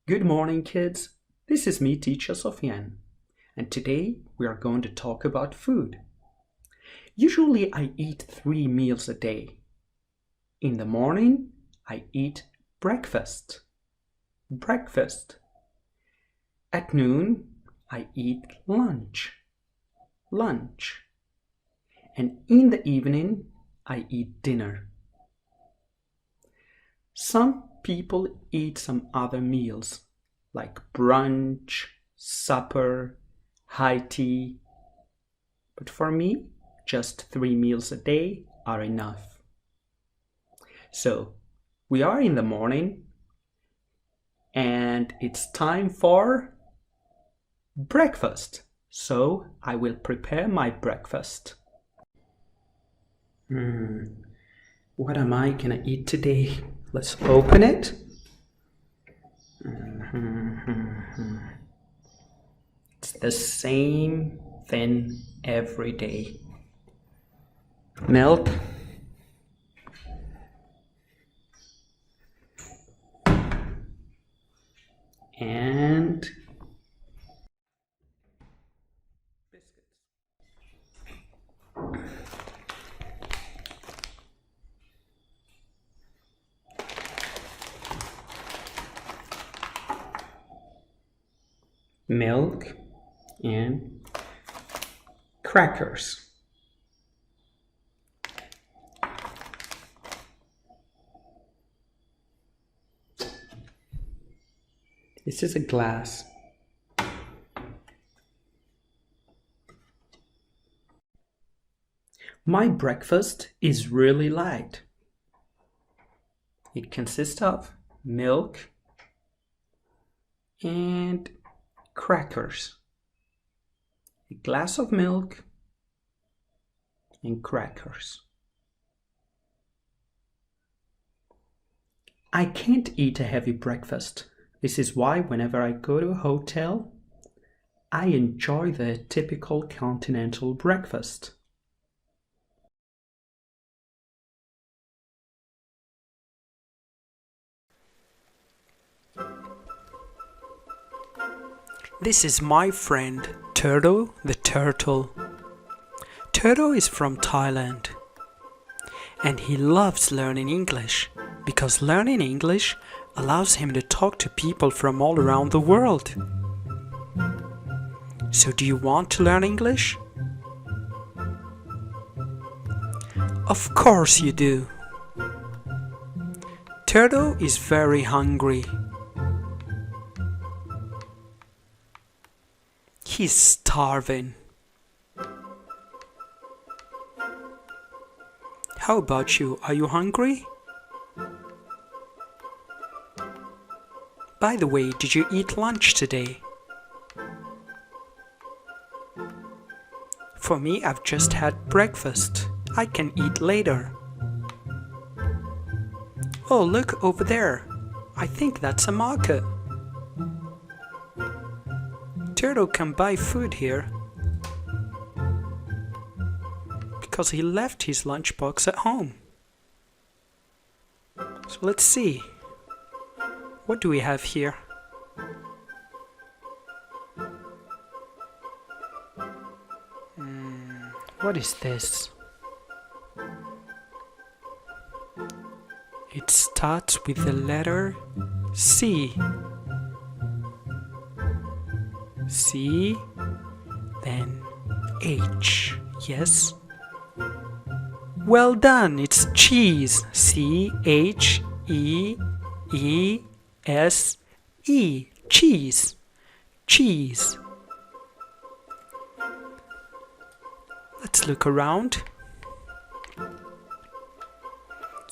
Good morning, kids. This is me, teacher SOFIANE, and today we are going to talk about food. Usually I eat 3 meals a day. In the morning, I eat breakfast. At noon, I eat lunch. And in the evening, I eat dinner. Some people eat some other meals like brunch, supper, high tea. But for me, just 3 meals a day are enough. So, we are in the morning and it's time for breakfast. So, I will prepare my breakfast. What am I gonna eat today? Let's open it. It's the same thing every day. Milk. And biscuits. Milk and crackers. This is a glass. My breakfast is really light. It consists of milk and crackers. A glass of milk and crackers. I can't eat a heavy breakfast. This is why whenever I go to a hotel, I enjoy the typical continental breakfast. This is my friend, Turtle the turtle. Turtle is from Thailand and he loves learning English because learning English allows him to talk to people from all around the world. So do you want to learn English? Of course you do. Turtle is very hungry. He's starving. How about you? Are you hungry? By the way, did you eat lunch today? For me, I've just had breakfast. I can eat later. Oh, look over there. I think that's a market. Turtle can buy food here because he left his lunchbox at home. So let's see. What do we have here? What is this? It starts with the letter C. C, then H. Yes? Well done, it's cheese. C-H-E-E-S-E. Cheese. Cheese. Let's look around.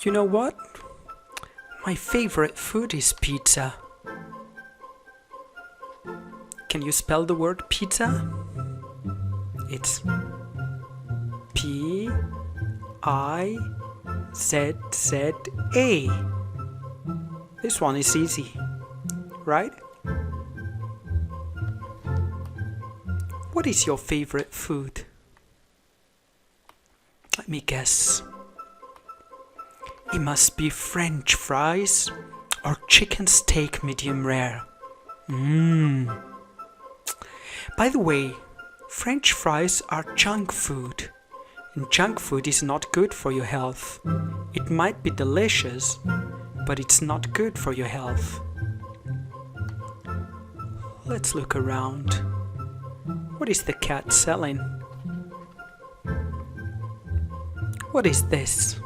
You know what? My favorite food is pizza. Can you spell the word pizza? It's P-I-Z-Z-A. This one is easy, right? What is your favorite food? Let me guess. It must be French fries or chicken steak medium rare. By the way, French fries are junk food. And junk food is not good for your health. It might be delicious, but it's not good for your health. Let's look around. What is the cat selling? What is this?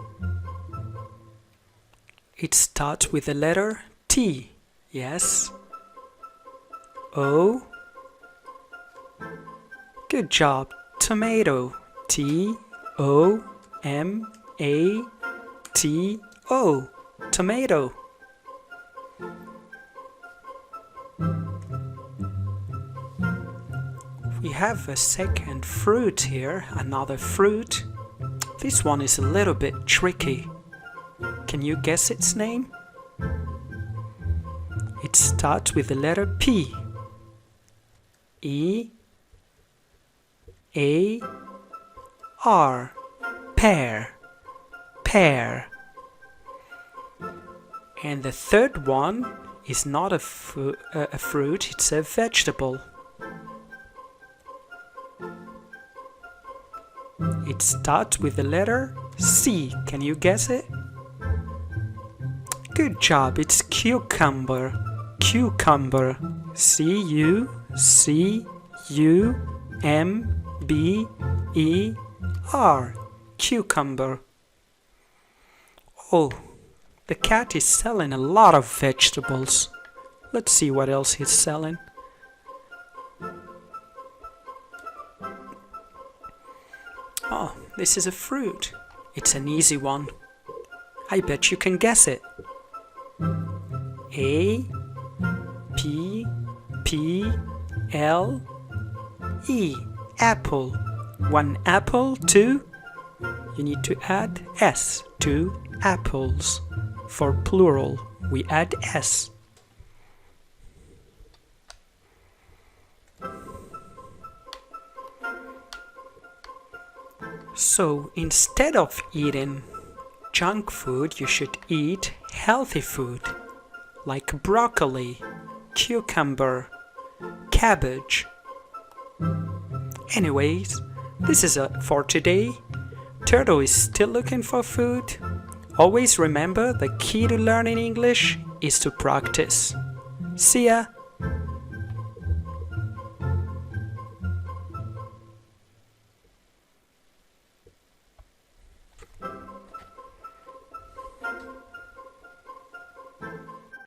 It starts with the letter T. Yes. O. Good job. Tomato. T-O-M-A-T-O. Tomato. We have a second fruit here, another fruit. This one is a little bit tricky. Can you guess its name? It starts with the letter P. E-A-R. Pear. Pear. And the third one is not a fruit, it's a vegetable. It starts with the letter C. Can you guess it? Good job, it's cucumber. Cucumber. C-U-C-U-M-B-E-R. Cucumber. Oh, the cat is selling a lot of vegetables. Let's see what else he's selling. Oh, this is a fruit. It's an easy one. I bet you can guess it. A-P-P-L-E. Apple. One apple, two. You need to add S to apples. For plural, we add S. So instead of eating junk food, you should eat healthy food like broccoli, cucumber, cabbage. Anyways, this is it for today. Turtle is still looking for food. Always remember, the key to learning English is to practice. See ya!